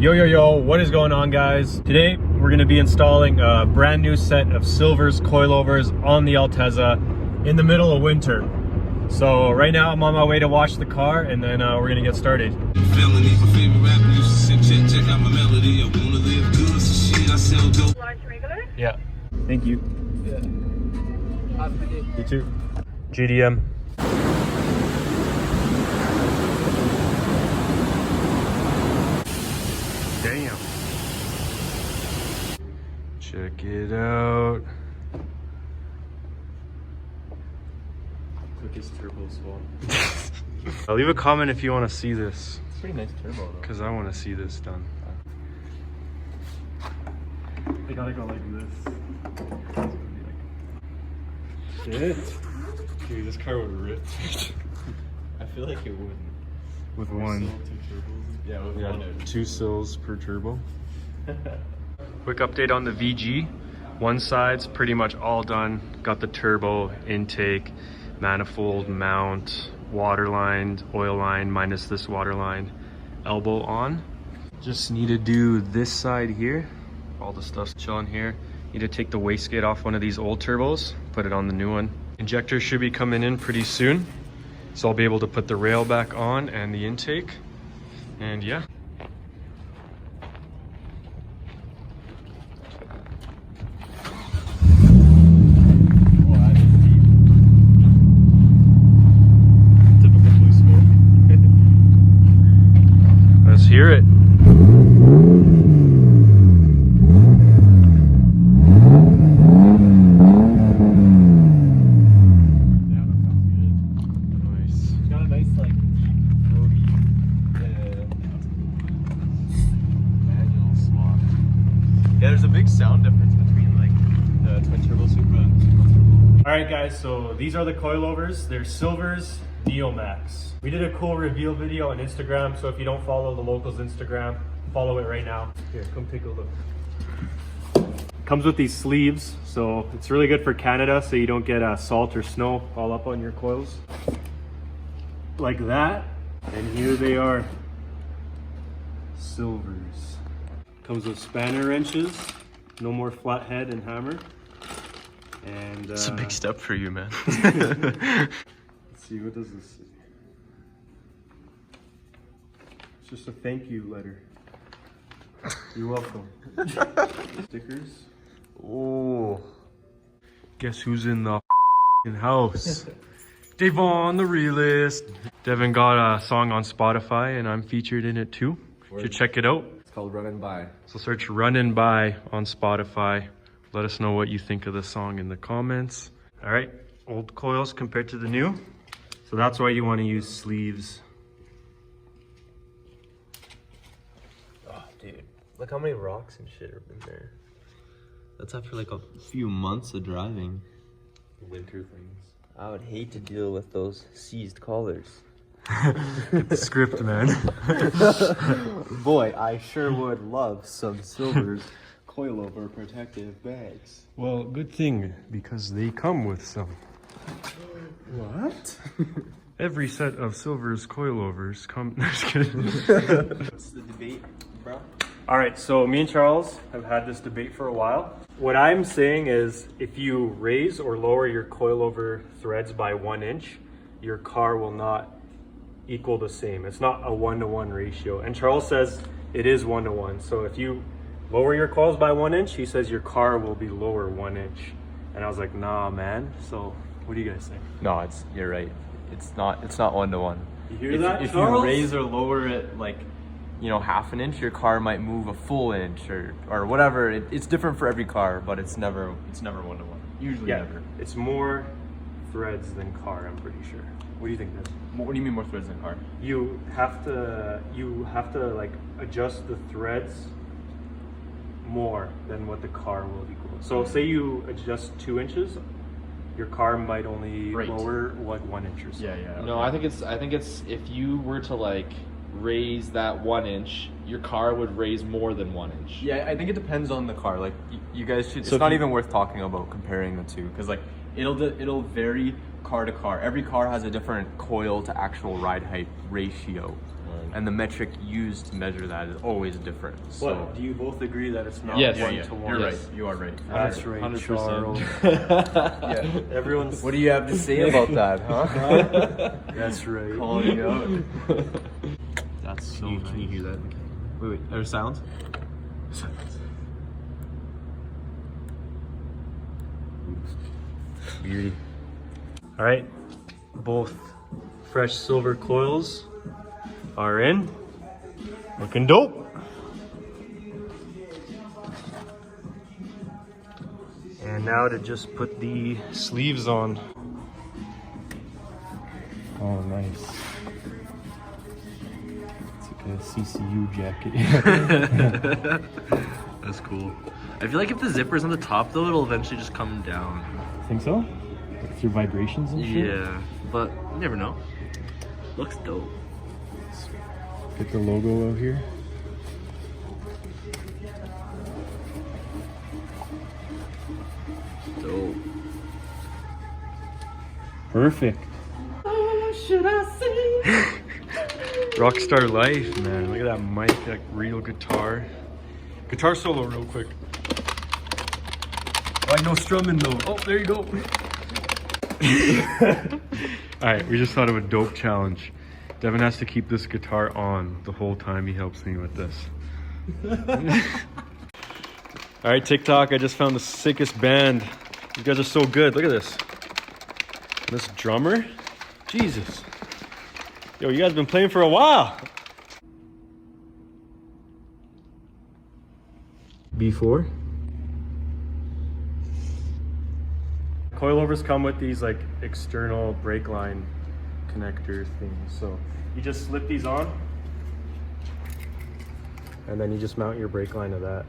Yo, what is going on, guys? Today we're going to be installing a brand new set of Silvers coilovers on the Altezza in the middle of winter. So right now I'm on my way to wash the car, and then we're going to get started. Yeah, thank you. You too. GDM. Damn. Check it out. Quickest turbo swap. I'll leave a comment if you want to see this. It's pretty nice turbo though. Because I want to see this done. I gotta go like this. Shit. Dude, this car would rip. I feel like it wouldn't. With one. Two turbos. Yeah, with one. 2 sills per turbo. Quick update on the VG. One side's pretty much all done. Got the turbo, intake, manifold, mount, water line, oil line minus this water line, elbow on. Just need to do this side here. All the stuff's chilling here. Need to take the wastegate off one of these old turbos, put it on the new one. Injector should be coming in pretty soon, so I'll be able to put the rail back on and the intake. And yeah. Typical blue smoke. Let's hear it. Yeah, there's a big sound difference between like the twin turbo Supra and Supra turbo. All right, guys, so these are the coilovers. They're Silvers Neo Max. We did a cool reveal video on Instagram, so if you don't follow the locals Instagram, follow it right now. Here, come take a look. Comes with these sleeves, so it's really good for Canada, so you don't get salt or snow all up on your coils. Like that, and here they are, Silvers. Comes with spanner wrenches, no more flathead and hammer. And It's a big step for you, man. let's see, what does this say? It's just a thank you letter. You're welcome. Stickers. Oh, guess who's in the house? Devon the realist. Devin got a song on Spotify and I'm featured in it too. You should check it out. It's called Running By. So search Runnin' By on Spotify. Let us know what you think of the song in the comments. All right, old coils compared to the new. So that's why you want to use sleeves. Oh, dude. Look how many rocks and shit have been there. That's after like a few months of driving. Winter things. I would hate to deal with those seized collars. Get the script, man. Boy, I sure would love some Silvers coilover protective bags. Well, good thing, because they come with some. What? Every set of Silvers coilovers come. No, just kidding. What's the debate, bro? All right, so me and Charles have had this debate for a while. What I'm saying is if you raise or lower your coilover threads by 1 inch, your car will not equal the same. It's not a 1-to-1 ratio. And Charles says it is 1-to-1. So if you lower your coils by 1 inch, he says your car will be lower 1 inch. And I was like, nah, man. So what do you guys think? No, you're right. It's not 1-to-1. You hear that, If Charles? you raise or lower it like, you know, half an inch, your car might move a full inch or whatever. It's different for every car, but it's never 1-to-1. Usually never. It's more threads than car, I'm pretty sure. What do you think, Des? What do you mean more threads than car? You have to like adjust the threads more than what the car will equal. So say you adjust 2 inches, your car might only lower like 1 inch or so. Yeah. No, I think it's if you were to like raise that 1 inch, your car would raise more than 1 inch. Yeah, I think it depends on the car. Like you guys should. So it's not even worth talking about comparing the two because like it'll vary car to car. Every car has a different coil to actual ride height ratio. and the metric used to measure that is always different. So What? Do you both agree that it's not Yes. one Yeah, to you're one? right. You are right. That's right, 100%. Charles. Yeah. Everyone's. What do you have to say about that, huh? That's right. Calling you out. That's so Can you hear that? Wait. There's sounds? Beauty. All right, both fresh silver coils are in. Looking dope. And now to just put the sleeves on. Oh, nice. It's like a CCU jacket. That's cool. I feel like if the zipper's on the top though, it'll eventually just come down. Think so? Like through vibrations and shit? Yeah, but you never know. Looks dope. Get the logo out here. Dope. Perfect. Should I say? Rockstar life, man. Look at that mic, that real guitar. Guitar solo real quick. Oh, no strumming though. Oh, there you go. Alright, we just thought of a dope challenge. Devin has to keep this guitar on the whole time he helps me with this. Alright, TikTok, I just found the sickest band. You guys are so good. Look at this. This drummer? Jesus. Yo, you guys been playing for a while. B4. Coilovers come with these like external brake line connector things. So you just slip these on and then you just mount your brake line to that.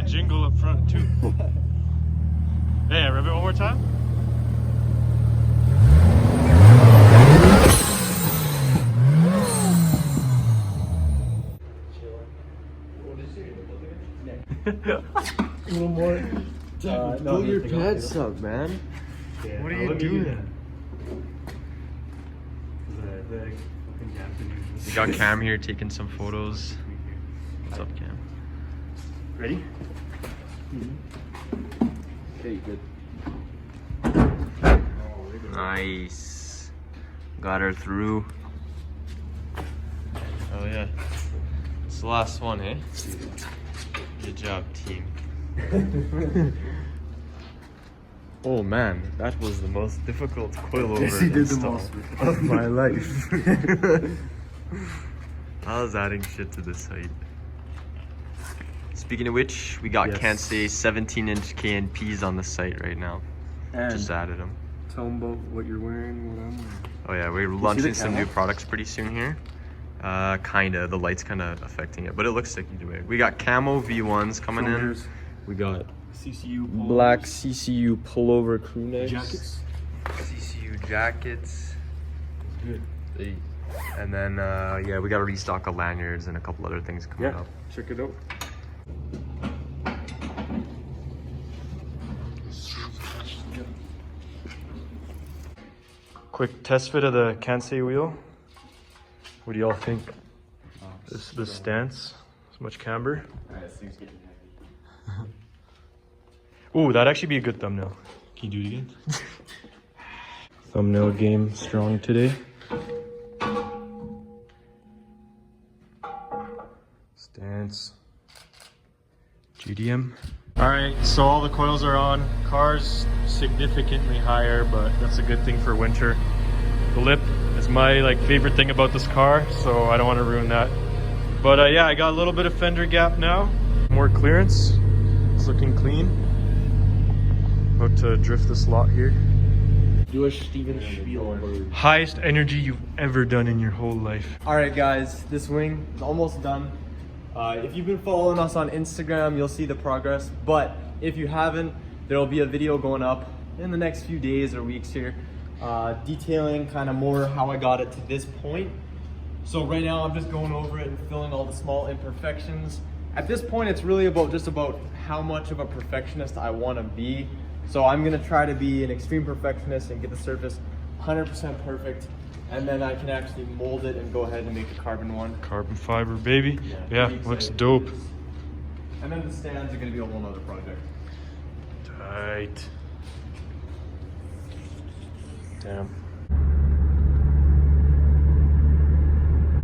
Jingle up front too. Hey, rev it one more time. A little more. Pull your pants up, man. Yeah, What are you doing? We got Cam here taking some photos. What's up, Cam? Ready? Okay, good. Nice. Got her through. Oh yeah. It's the last one, eh? Good job, team. Oh man, that was the most difficult coilover install of my life. I was adding shit to the site. Speaking of which, we got Yes. Can't Say 17-inch KNPs on the site right now. And Just added them. tell them about what you're wearing, what I'm wearing. Oh yeah, we're launching some new products pretty soon here. Kinda. The light's kinda affecting it, but it looks sick either way. We got camo V1s coming in. We got CCU black CCU pullover crew necks. jackets. CCU jackets. Good. Hey. And then yeah, we got a restock of lanyards and a couple other things coming Yeah, up. check it out. Quick test fit of the Kansei wheel. What do y'all think? This stance, so much camber. Ooh, that'd actually be a good thumbnail. Can you do it again? Thumbnail game strong today. Stance. GDM. All right, so all the coils are on. Car's significantly higher, but that's a good thing for winter. The lip is my favorite thing about this car, so I don't want to ruin that. But yeah, I got a little bit of fender gap now. More clearance. It's looking clean. About to drift this lot here. Do a Steven Spiel. Highest energy you've ever done in your whole life. All right, guys, this wing is almost done. If you've been following us on Instagram, you'll see the progress. But if you haven't, there will be a video going up in the next few days or weeks here, detailing kind of more how I got it to this point. So right now I'm just going over it and filling all the small imperfections. At this point, it's really just about how much of a perfectionist I want to be. So I'm gonna try to be an extreme perfectionist and get the surface 100% perfect. And then I can actually mold it and go ahead and make a carbon one. Carbon fiber, baby. Yeah, pretty looks excited. dope. And then the stands are gonna be a whole nother project. Tight. Damn.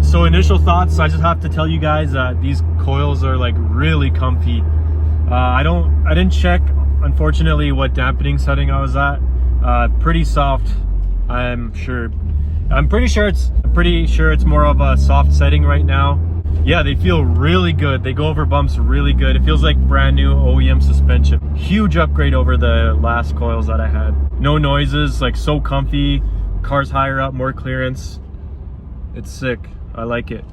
So initial thoughts, I just have to tell you guys that these coils are like really comfy. I didn't check, unfortunately, what dampening setting I was at. Pretty soft, I'm pretty sure it's more of a soft setting right now. Yeah, they feel really good. They go over bumps really good. It feels like brand new OEM suspension. Huge upgrade over the last coils that I had. No noises, like so comfy. Car's higher up, more clearance. It's sick. I like it.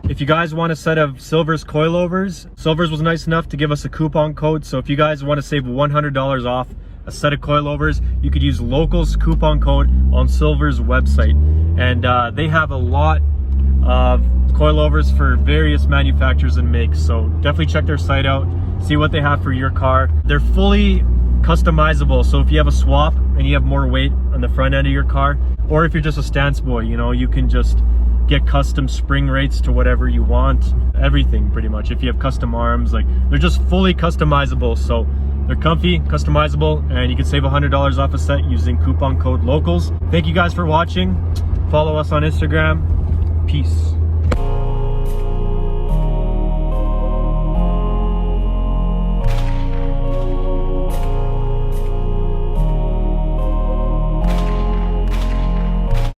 If you guys want a set of Silver's coilovers, Silver's was nice enough to give us a coupon code. So if you guys want to save $100 off a set of coilovers, you could use Locals coupon code on Silver's website. And they have a lot of coilovers for various manufacturers and makes. So definitely check their site out, see what they have for your car. They're fully customizable. So if you have a swap and you have more weight on the front end of your car, or if you're just a stance boy, you know, you can just get custom spring rates to whatever you want. Everything pretty much. If you have custom arms, like they're just fully customizable. So they're comfy, customizable, and you can save $100 off a set using coupon code LOCALS. Thank you guys for watching. Follow us on Instagram. Peace.